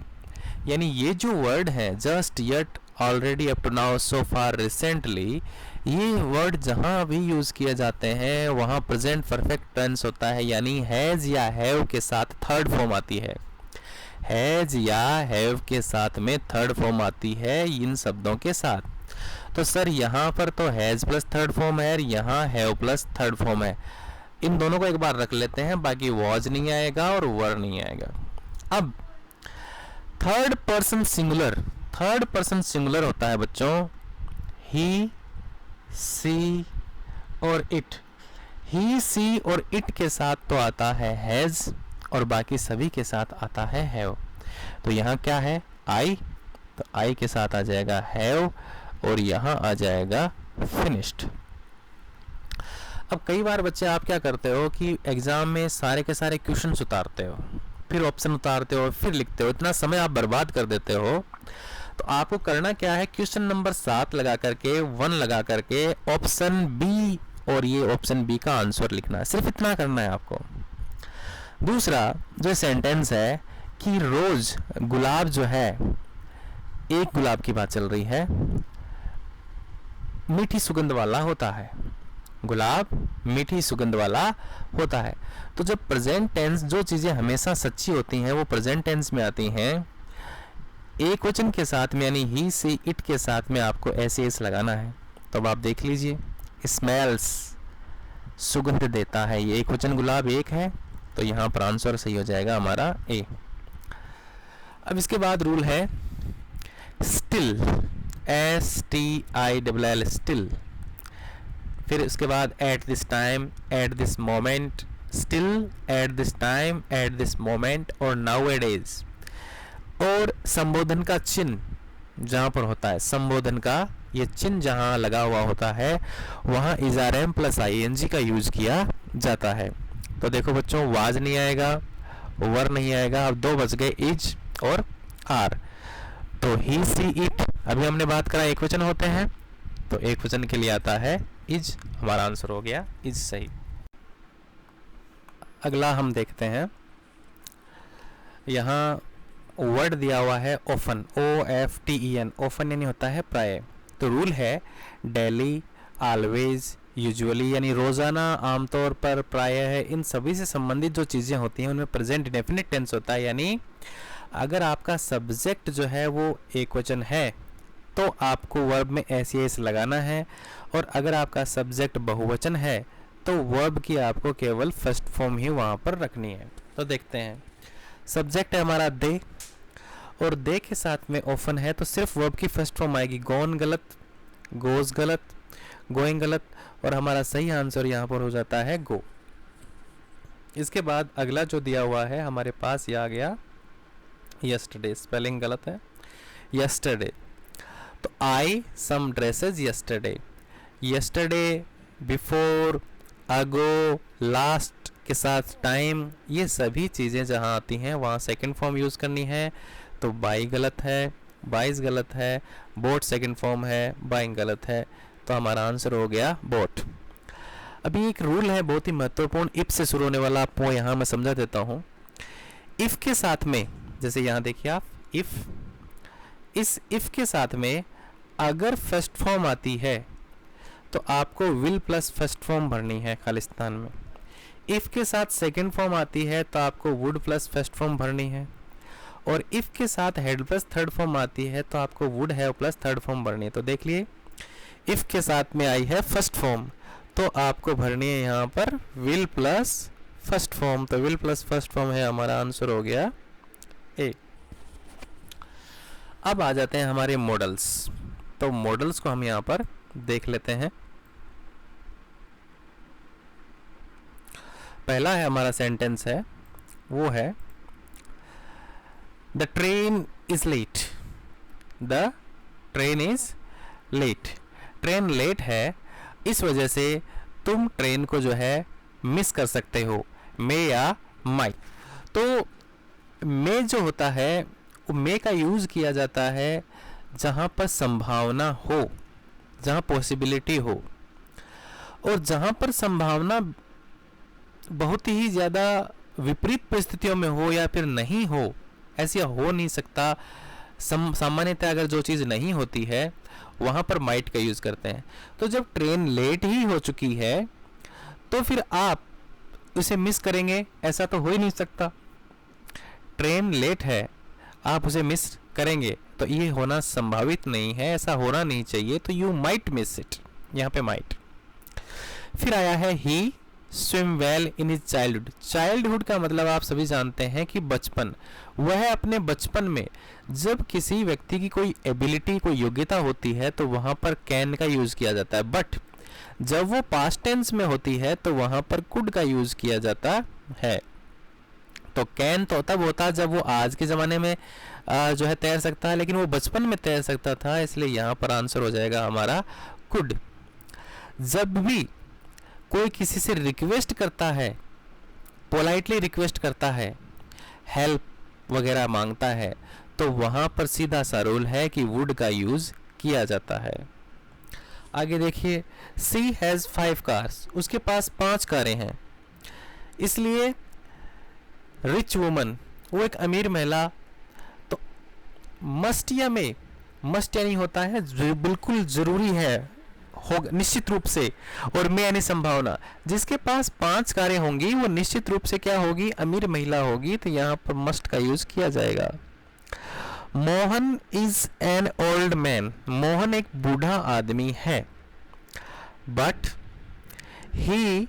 यानी ये जो वर्ड है just, yet, already, up to now, so far, recently, ये वर्ड जहाँ भी यूज़ किए जाते हैं वहाँ प्रेजेंट परफेक्ट टेंस होता है, यानी हैज़ या हैव के साथ थर्ड फॉर्म आती है। हैज़ या हैव के साथ में थर्ड फॉर्म आती है इन शब्दों के साथ। तो सर यहाँ पर तो हैज़ प्लस थर्ड फॉर्म है और यहाँ हैव प्लस थर्ड फॉर्म है। इन दोनों को एक बार रख लेते हैं, बाकी वॉज नहीं आएगा और वर नहीं आएगा। अब थर्ड पर्सन सिंगुलर होता है बच्चों ही, सी और इट। ही, सी और इट के साथ तो आता है हैज़ और बाकी सभी के साथ आता है हैव। तो यहाँ क्या है आई, तो आई के साथ आ जाएगा हैव और यहाँ आ जाएगा फिनिश्ड। अब कई बार बच्चे आप क्या करते हो कि एग्ज़ाम में सारे के सारे क्वेश्चंस उतारते हो, फिर ऑप्शन उतारते हो, फिर लिखते हो, इतना समय आप बर्बाद कर देते हो। तो आपको करना क्या है, क्वेश्चन नंबर 7 लगा करके 1 लगा करके ऑप्शन बी और ये ऑप्शन बी का आंसर लिखना है, सिर्फ इतना करना है आपको। दूसरा जो सेंटेंस है कि रोज गुलाब जो है, एक गुलाब की बात चल रही है, मीठी सुगंध वाला होता है। गुलाब मीठी सुगंध वाला होता है। तो जब प्रेजेंट टेंस, जो चीज़ें हमेशा सच्ची होती हैं वो प्रेजेंट टेंस में आती हैं, एक वचन के साथ में यानी ही, सी, इट के साथ में आपको ऐसे एस लगाना है। तो अब आप देख लीजिए, स्मेल्स सुगंध देता है, ये एक वचन गुलाब एक है, तो यहाँ पर आंसर सही हो जाएगा हमारा ए। अब इसके बाद रूल है स्टिल, STILL, स्टिल। फिर उसके बाद at this time, at this moment, still, at this time, at this moment और नाउअडेज। और संबोधन का चिन्ह जहाँ पर होता है, संबोधन का ये चिन्ह जहाँ लगा हुआ होता है वहाँ इज़ारएम प्लस ING का यूज़ किया जाता है। तो देखो बच्चों, वाज नहीं आएगा, वर नहीं आएगा, अब 2 बच गए, इज और आर। तो ही, सी, इट, अभी हमने बात करा एक वचन होते हैं, तो एक वचन के लिए आता है इज, हमारा आंसर हो गया इज सही। अगला हम देखते हैं, यहाँ वर्ड दिया हुआ है ओफन, OFTEN, ओफन यानी होता है प्राय। तो रूल है डेली, ऑलवेज, यूजुअली यानी रोज़ाना, आमतौर पर, प्रायः है, इन सभी से संबंधित जो चीज़ें होती हैं उनमें प्रेजेंट इंडेफिनिट टेंस होता है। यानी अगर आपका सब्जेक्ट जो है वो एक वचन है तो आपको वर्ब में SES लगाना है, और अगर आपका सब्जेक्ट बहुवचन है तो वर्ब की आपको केवल फर्स्ट फॉर्म ही वहाँ पर रखनी है। तो देखते हैं, सब्जेक्ट है हमारा दे, और दे के साथ में ओफन है तो सिर्फ वर्ब की फर्स्ट फॉर्म आएगी। गॉन गलत, गोज गलत, गोइंग गलत, और हमारा सही आंसर यहाँ पर हो जाता है गो। इसके बाद अगला जो दिया हुआ है हमारे पास, ये आ गया यस्टरडे, स्पेलिंग गलत है, यस्टरडे। तो I some dresses yesterday, yesterday, before, ago, last के साथ टाइम, ये सभी चीज़ें जहाँ आती हैं वहाँ सेकंड फॉर्म यूज़ करनी है। तो बाई गलत है, बाइस गलत है, बोट सेकंड फॉर्म है, बाइंग गलत है, तो हमारा आंसर हो गया बोट। अभी एक रूल है बहुत ही महत्वपूर्ण, इफ से शुरू होने वाला, आपको यहाँ मैं समझा देता हूँ। इफ के साथ में, जैसे यहाँ देखिए आप, इफ, इस इफ के साथ में अगर फर्स्ट फॉर्म आती है तो आपको विल प्लस फर्स्ट फॉर्म भरनी है खालिस्तान में। इफ के साथ सेकंड फॉर्म आती है तो आपको वुड प्लस फर्स्ट फॉर्म भरनी है, और इफ के साथ हैड प्लस थर्ड फॉर्म आती है तो आपको would have plus third form भरनी है। तो देख लिए, इफ के साथ में आई है फर्स्ट फॉर्म तो आपको भरनी है यहाँ पर विल प्लस फर्स्ट फॉर्म, तो विल प्लस फर्स्ट फॉर्म है, हमारा आंसर हो गया ए। अब आ जाते हैं हमारे मॉडल्स, तो मॉडल्स को हम यहाँ पर देख लेते हैं। पहला है हमारा सेंटेंस है, वो है the train is late, the train is late, train late है, इस वजह से तुम ट्रेन को जो है मिस कर सकते हो, मे या माइट। तो मे जो होता है वो मे का यूज़ किया जाता है जहाँ पर संभावना हो, जहाँ पॉसिबिलिटी हो, और जहाँ पर संभावना बहुत ही ज़्यादा विपरीत परिस्थितियों में हो या फिर नहीं हो, ऐसा हो नहीं सकता। सामान्यतः अगर जो चीज़ नहीं होती है वहाँ पर माइट का यूज़ करते हैं। तो जब ट्रेन लेट ही हो चुकी है तो फिर आप उसे मिस करेंगे, ऐसा तो हो ही नहीं सकता। ट्रेन लेट है, आप उसे मिस करेंगे तो ये होना संभावित नहीं है, ऐसा होना नहीं चाहिए, तो यू माइट मिस इट, यहाँ पे माइट। फिर आया है he swim well in his childhood. Childhood का मतलब आप सभी जानते हैं कि बचपन। वह अपने बचपन में जब किसी व्यक्ति की कोई एबिलिटी, कोई योग्यता होती है तो वहाँ पर कैन का यूज़ किया जाता है, बट जब वो पास्ट टेंस में होती है तो वहाँ पर कुड का यूज़ किया जाता है। तो कैन तो तब होता जब वो आज के ज़माने में जो है तैर सकता है, लेकिन वो बचपन में तैर सकता था, इसलिए यहाँ पर आंसर हो जाएगा हमारा कुड। जब भी कोई किसी से रिक्वेस्ट करता है, पोलाइटली रिक्वेस्ट करता है, हेल्प वगैरह मांगता है, तो वहाँ पर सीधा सा रूल है कि वुड का यूज़ किया जाता है। आगे देखिए, सी हैज़ 5 कार्स, उसके पास 5 कारें हैं, इसलिए रिच वुमन, वो एक अमीर महिला। तो मस्ट या में, मस्ट यानी होता है बिल्कुल ज़रूरी है, हो निश्चित रूप से, और में यानी संभावना। जिसके पास 5 कारें होंगी वो निश्चित रूप से क्या होगी, अमीर महिला होगी, तो यहाँ पर मस्ट का यूज़ किया जाएगा। Mohan is an old man, Mohan एक बूढ़ा आदमी है, but he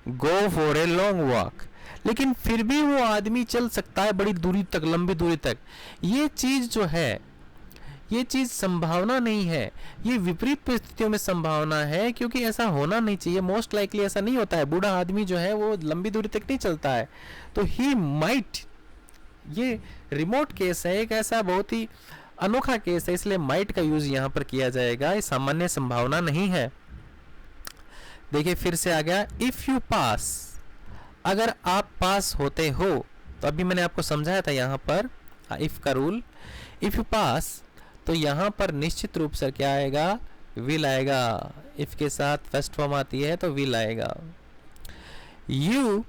go for a long walk, लेकिन फिर भी वो आदमी चल सकता है बड़ी दूरी तक, लंबी दूरी तक। ये चीज़ जो है, ये चीज़ संभावना नहीं है, ये विपरीत परिस्थितियों में संभावना है, क्योंकि ऐसा होना नहीं चाहिए। मोस्ट लाइकली ऐसा नहीं होता है, बूढ़ा आदमी जो है वो लंबी दूरी तक नहीं चलता है। तो ही माइट, ये रिमोट केस है, एक ऐसा बहुत ही अनोखा केस है, इसलिए माइट का यूज़ यहाँ पर किया जाएगा, ये सामान्य संभावना नहीं है। देखिए फिर से आ गया, इफ़ यू पास, अगर आप पास होते हो, तो अभी मैंने आपको समझाया था यहाँ पर इफ़ का रूल। इफ़ यू पास, तो यहाँ पर निश्चित रूप से क्या आएगा, विल आएगा। इफ़ के साथ फर्स्ट फॉर्म आती है तो विल आएगा। यू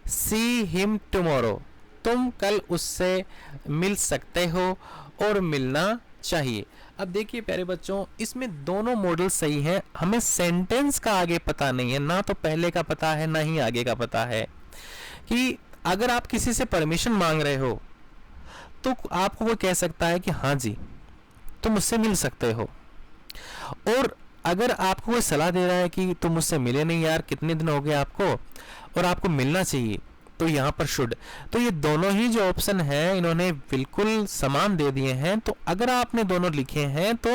सी हिम टुमारो, तुम कल उससे मिल सकते हो और मिलना चाहिए। अब देखिए प्यारे बच्चों, इसमें दोनों मॉडल सही हैं, हमें सेंटेंस का आगे पता नहीं है, ना तो पहले का पता है ना ही आगे का पता है। कि अगर आप किसी से परमिशन मांग रहे हो तो आपको वो कह सकता है कि हाँ जी तुम मुझसे मिल सकते हो, और अगर आपको कोई सलाह दे रहा है कि तुम मुझसे मिले नहीं यार, कितने दिन हो गए आपको, और आपको मिलना चाहिए, तो यहाँ पर शुड। तो ये दोनों ही जो ऑप्शन है इन्होंने बिल्कुल समान दे दिए हैं। तो अगर आपने दोनों लिखे हैं तो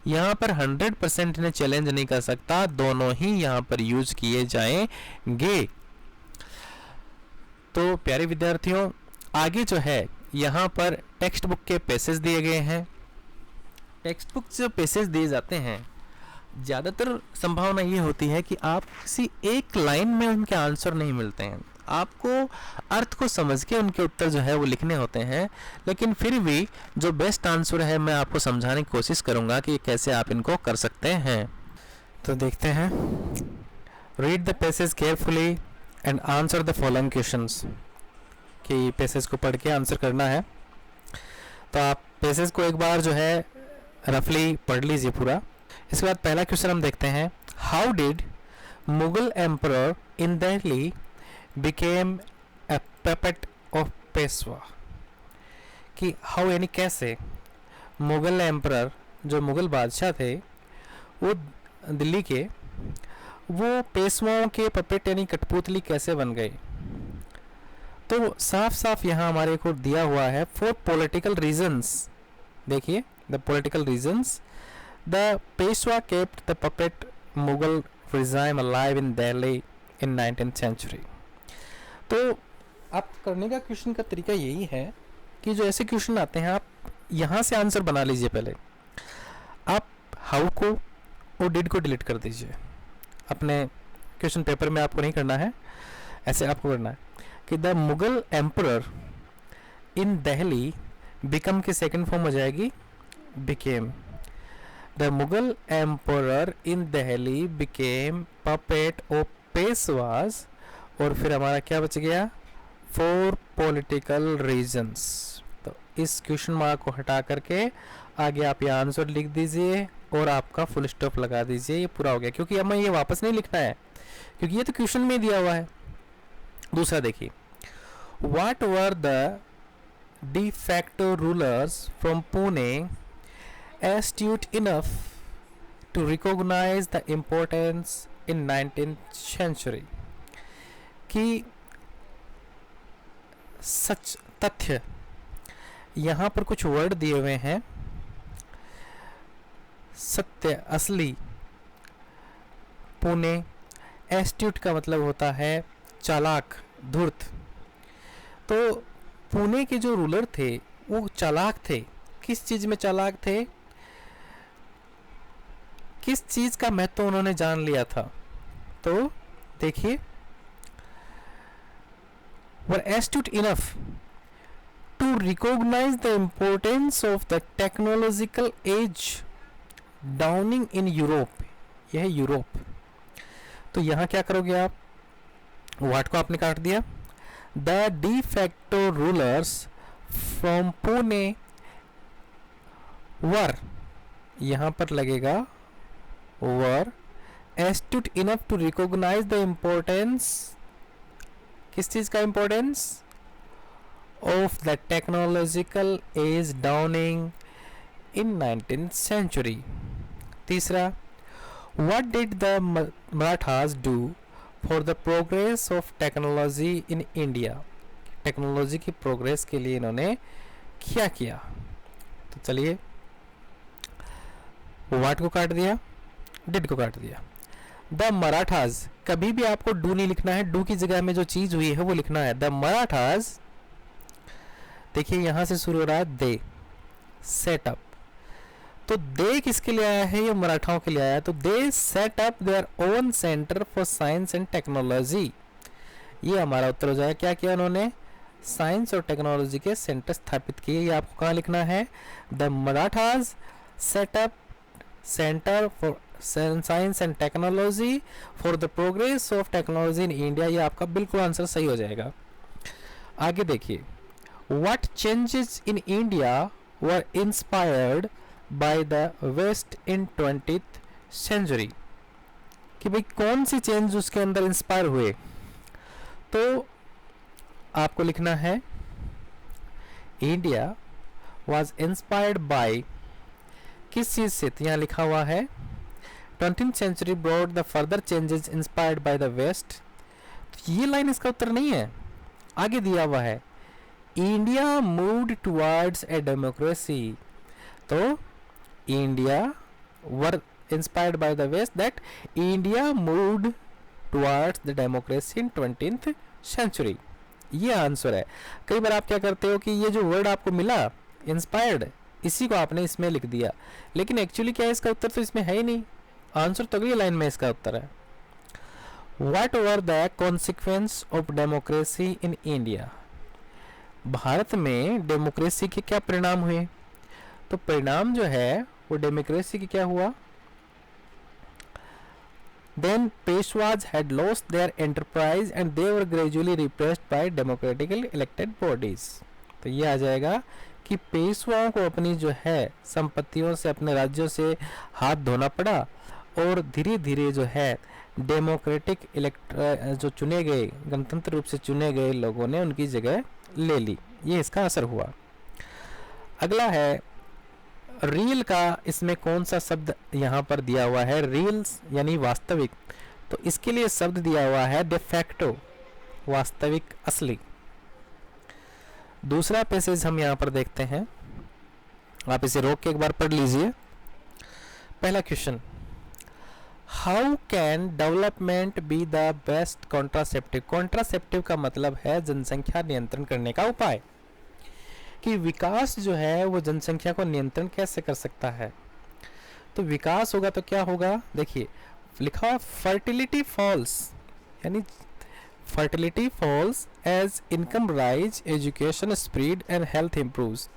यहाँ पर 100% इन्हें चैलेंज नहीं कर सकता, दोनों ही यहाँ पर यूज किए जाएंगे। तो प्यारे विद्यार्थियों, आगे जो है यहाँ पर टेक्स्ट बुक के पेसेज दिए गए हैं। टेक्स्ट बुक जो पेसेज दिए जाते हैं, ज़्यादातर संभावना ये होती है कि आप किसी एक लाइन में उनके आंसर नहीं मिलते हैं, आपको अर्थ को समझ के उनके उत्तर जो है वो लिखने होते हैं। लेकिन फिर भी जो बेस्ट आंसर है मैं आपको समझाने की कोशिश करूँगा कि कैसे आप इनको कर सकते हैं। तो देखते हैं, read the passage carefully and answer the following questions, कि पैसेज को पढ़ के आंसर करना है। तो आप पैसेज को एक बार जो है रफली पढ़ लीजिए पूरा। इसके बाद पहला क्वेश्चन हम देखते हैं, how did Mughal emperor in Delhi became a puppet of Peshwa, कि हाउ यानी कैसे मुगल एम्परर, जो मुगल बादशाह थे वो दिल्ली के, वो पेशवाओं के पपेट यानी कठपुतली कैसे बन गए। तो साफ साफ यहाँ हमारे को दिया हुआ है, फॉर पॉलिटिकल रीजंस। देखिए, the political reasons the Peshwa kept the puppet Mughal regime alive in Delhi in 19th century। तो आप करने का क्वेश्चन का तरीका यही है कि जो ऐसे क्वेश्चन आते हैं आप यहाँ से आंसर बना लीजिए। पहले आप हाउ को और डिड को डिलीट कर दीजिए, अपने क्वेश्चन पेपर में आपको नहीं करना है। ऐसे आपको करना है कि the Mughal emperor in Delhi become की सेकंड फॉर्म हो जाएगी became. The Mughal emperor in Delhi became puppet of Peshwas, और फिर हमारा क्या बच गया, फॉर पॉलिटिकल रीजंस। तो इस क्वेश्चन मार्क को हटा करके आगे आप ये आंसर लिख दीजिए और आपका फुल स्टॉप लगा दीजिए। ये पूरा हो गया, क्योंकि हमें ये वापस नहीं लिखना है क्योंकि ये तो क्वेश्चन में दिया हुआ है। दूसरा देखिए, what were the de facto rulers from Pune astute enough to recognize the importance in 19th century? कि सच तथ्य, यहाँ पर कुछ वर्ड दिए हुए हैं, सत्य, असली, पुणे, एस्ट्यूट का मतलब होता है चालाक, धूर्त। तो पुणे के जो रूलर थे वो चालाक थे। किस चीज में चालाक थे, किस चीज का महत्व उन्होंने जान लिया था? तो देखिए, were astute enough to recognize the importance of the technological age dawning in Europe। यह है यूरोप। तो यहाँ क्या करोगे आप, वाट को आपने काट दिया, the de facto rulers from Pune were, यहाँ पर लगेगा were astute enough to recognize the importance, किस चीज का importance, of the technological age dawning in 19th century। तीसरा, what did the Marathas do for the progress of technology in India? Technology की progress के लिए इन्होंने क्या किया? तो चलिए, वाट को काट दिया, डिड को काट दिया। द मराठाज, कभी भी आपको डू नहीं लिखना है, डू की जगह में जो चीज हुई है वो लिखना है। द मराठाज, देखिए यहां से शुरू हो रहा है दे, सेटअप। तो दे किसके लिए आया है, ये मराठाओं के लिए आया है। तो they set up their own centre for science and technology. ये हमारा उत्तर हो जाएगा। क्या किया उन्होंने, साइंस और टेक्नोलॉजी के सेंटर स्थापित किए। ये आपको कहाँ लिखना है, the Marathas set up centre for science and technology for the progress of technology in India. ये आपका बिल्कुल आंसर सही हो जाएगा। आगे देखिए, what changes in India were inspired by the west इन 20th सेंचुरी, कि भाई कौन सी चेंज उसके अंदर इंस्पायर हुए। तो आपको लिखना है, इंडिया वाज इंस्पायर्ड बाय, किस चीज से, तो यहाँ लिखा हुआ है 20th century brought the further changes inspired by the west. तो ये लाइन इसका उत्तर नहीं है, आगे दिया हुआ है, India moved towards a democracy. तो India were inspired by the West, that India moved towards the democracy in 20th century। ये आंसर है। कई बार आप क्या करते हो कि ये जो वर्ड आपको मिला इंस्पायर्ड, इसी को आपने इसमें लिख दिया, लेकिन एक्चुअली क्या है, इसका उत्तर तो इसमें है ही नहीं। आंसर तो अगली लाइन में इसका उत्तर है। What were the consequence of democracy in India? Bharat में डेमोक्रेसी के क्या परिणाम हुए? तो परिणाम जो है वो डेमोक्रेसी की क्या हुआ, then Peshwas had lost their enterprise and they were gradually replaced by democratically elected bodies। तो ये आ जाएगा कि पेशवाओं को अपनी जो है संपत्तियों से, अपने राज्यों से हाथ धोना पड़ा और धीरे धीरे जो है डेमोक्रेटिक जो चुने गए, गणतंत्र रूप से चुने गए लोगों ने उनकी जगह ले ली। ये इसका असर हुआ। अगला है रियल का, इसमें कौन सा शब्द यहाँ पर दिया हुआ है, रियल्स यानी वास्तविक। तो इसके लिए शब्द दिया हुआ है de facto, वास्तविक, असली। दूसरा पैसेज हम यहाँ पर देखते हैं, आप इसे रोक के एक बार पढ़ लीजिए। पहला question, how can development be the best contraceptive. Contraceptive का मतलब है जनसंख्या नियंत्रण करने का उपाय, कि विकास जो है वो जनसंख्या को नियंत्रण कैसे कर सकता है। तो विकास होगा तो क्या होगा, देखिए लिखा फर्टिलिटी फॉल्स, यानी fertility falls as income rise, education spread and health improves.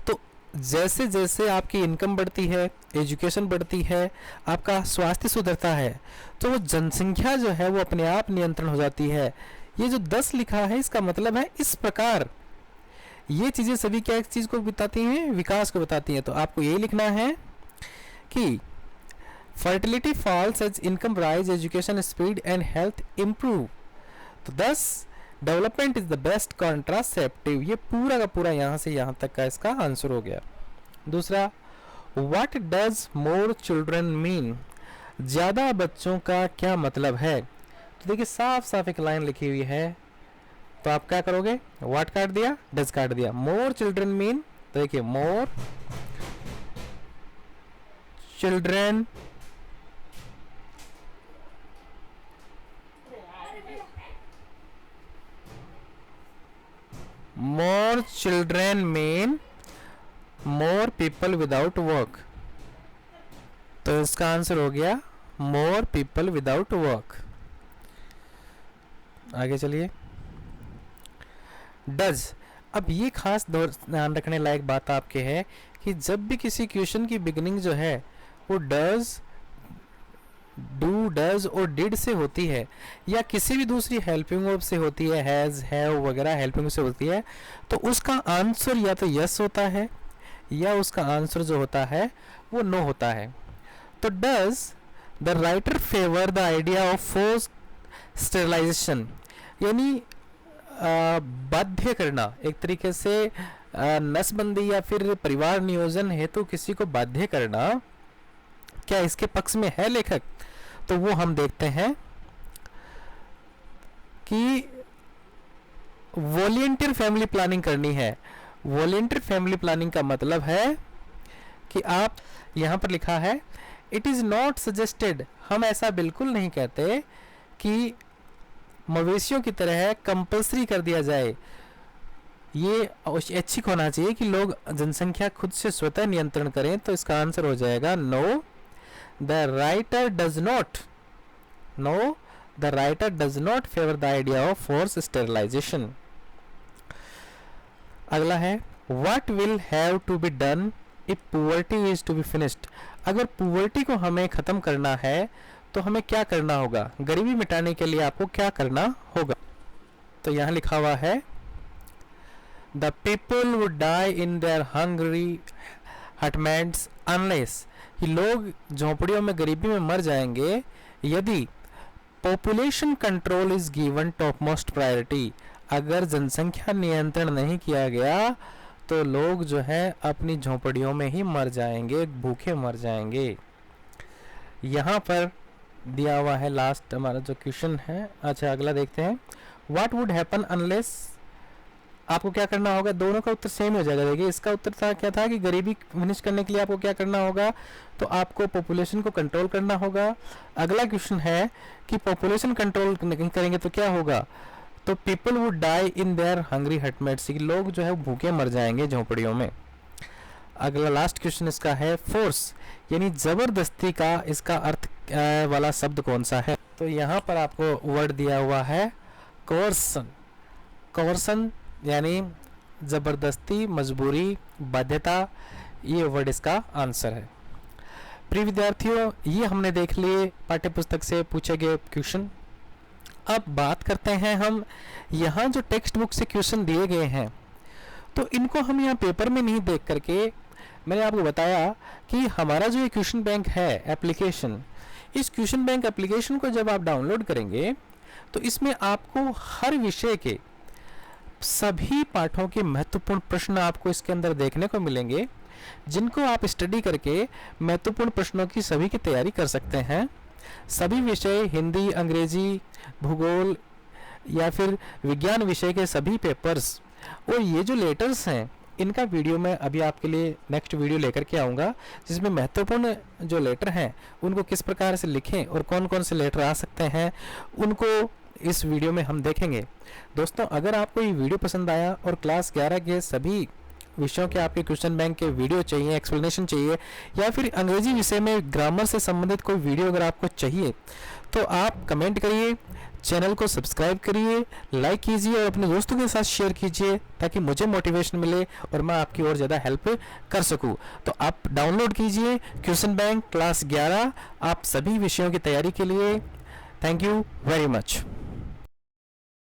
तो जैसे जैसे आपकी इनकम बढ़ती है, एजुकेशन बढ़ती है, आपका स्वास्थ्य सुधरता है, तो वो जनसंख्या जो है वो अपने आप नियंत्रण हो जाती है। ये जो 10 लिखा है इसका मतलब है इस प्रकार ये चीज़ें सभी क्या एक चीज़ को बताती हैं, विकास को बताती हैं। तो आपको यही लिखना है कि fertility falls as income rise, education speed and health improve. तो 10 development is the best contraceptive. ये पूरा का पूरा यहाँ से यहाँ तक का इसका आंसर हो गया। दूसरा, what does more children mean, ज़्यादा बच्चों का क्या मतलब है। तो देखिए साफ साफ एक लाइन लिखी हुई है, तो आप क्या करोगे, व्हाट काट दिया, डज काट दिया। मोर चिल्ड्रन मीन, तो देखिए more children more children mean more people without work। तो इसका आंसर हो गया more people without work। आगे चलिए, डज। अब ये खास ध्यान रखने लायक बात आपके है कि जब भी किसी क्वेश्चन की बिगिनिंग जो है वो डज, डू, डज और डिड से होती है या किसी भी दूसरी हेल्पिंग वर्ब से होती है, हैज, हैव वगैरह हेल्पिंग से होती है, तो उसका आंसर या तो यस होता है या उसका आंसर जो होता है वो नो होता है। तो does the writer favour the idea of forced sterilisation, यानी बाध्य करना, एक तरीके से नसबंदी या फिर परिवार नियोजन हेतु किसी को बाध्य करना, क्या इसके पक्ष में है लेखक। तो वो हम देखते हैं कि वॉलंटियर फैमिली प्लानिंग करनी है। वॉलंटियर फैमिली प्लानिंग का मतलब है कि आप यहां पर लिखा है इट इज नॉट सजेस्टेड, हम ऐसा बिल्कुल नहीं कहते कि मवेशियों की तरह कंपल्सरी कर दिया जाए। ये ऐच्छिक होना चाहिए कि लोग जनसंख्या खुद से स्वतः नियंत्रण करें। तो इसका आंसर हो जाएगा no, the writer does not, no, the writer does not favor the idea of forced sterilization। अगला है what will have to be done if poverty is to be finished। अगर poverty को हमें ख़त्म करना है तो हमें क्या करना होगा, गरीबी मिटाने के लिए आपको क्या करना होगा। तो यहाँ लिखा हुआ है the people would die in their hungry hutments unless, कि लोग झोंपड़ियों में गरीबी में मर जाएंगे यदि population control is given top most priority, अगर जनसंख्या नियंत्रण नहीं किया गया तो लोग जो है अपनी झोंपड़ियों में ही मर जाएंगे, भूखे मर जाएंगे। यहाँ पर दिया हुआ है लास्ट हमारा जो क्वेश्चन है। अच्छा अगला देखते हैं, व्हाट वुड हैपन अनलेस, आपको क्या करना होगा, दोनों का उत्तर सेम हो जाएगा। देखिए इसका उत्तर था क्या था कि गरीबी फिनिश करने के लिए आपको क्या करना होगा, तो आपको पॉपुलेशन को कंट्रोल करना होगा। अगला क्वेश्चन है कि पॉपुलेशन कंट्रोल नहीं करेंगे तो क्या होगा, तो people would die in their hungry hutments, लोग जो है भूखे मर जाएंगे झोंपड़ियों में। अगला लास्ट क्वेश्चन इसका है फोर्स, यानी जबरदस्ती का इसका अर्थ वाला शब्द कौन सा है। तो यहाँ पर आपको वर्ड दिया हुआ है कोर्सन। कोर्सन यानी जबरदस्ती, मजबूरी, बाध्यता, ये वर्ड इसका आंसर है। प्रिय विद्यार्थियों, ये हमने देख लिए पाठ्यपुस्तक से पूछे गए क्वेश्चन। अब बात करते हैं हम यहाँ जो टेक्स्ट बुक से क्वेश्चन दिए गए हैं, तो इनको हम यहाँ पेपर में नहीं देख करके, मैंने आपको बताया कि हमारा जो ये क्वेश्चन बैंक है एप्लीकेशन, इस क्वेश्चन बैंक एप्लीकेशन को जब आप डाउनलोड करेंगे तो इसमें आपको हर विषय के सभी पाठों के महत्वपूर्ण प्रश्न आपको इसके अंदर देखने को मिलेंगे, जिनको आप स्टडी करके महत्वपूर्ण प्रश्नों की सभी की तैयारी कर सकते हैं। सभी विषय हिंदी, अंग्रेजी, भूगोल या फिर विज्ञान विषय के सभी पेपर्स और ये जो लेटर्स हैं, इनका वीडियो मैं अभी आपके लिए नेक्स्ट वीडियो लेकर के आऊँगा, जिसमें महत्वपूर्ण जो लेटर हैं उनको किस प्रकार से लिखें और कौन कौन से लेटर आ सकते हैं उनको इस वीडियो में हम देखेंगे। दोस्तों, अगर आपको ये वीडियो पसंद आया और क्लास 11 के सभी विषयों के आपके क्वेश्चन बैंक के वीडियो चाहिए, एक्सप्लेनेशन चाहिए, या फिर अंग्रेजी विषय में ग्रामर से संबंधित कोई वीडियो अगर आपको चाहिए तो आप कमेंट करिए, चैनल को सब्सक्राइब करिए, लाइक कीजिए और अपने दोस्तों के साथ शेयर कीजिए ताकि मुझे मोटिवेशन मिले और मैं आपकी और ज़्यादा हेल्प कर सकूं। तो आप डाउनलोड कीजिए क्वेश्चन बैंक क्लास 11 आप सभी विषयों की तैयारी के लिए। Thank you very much.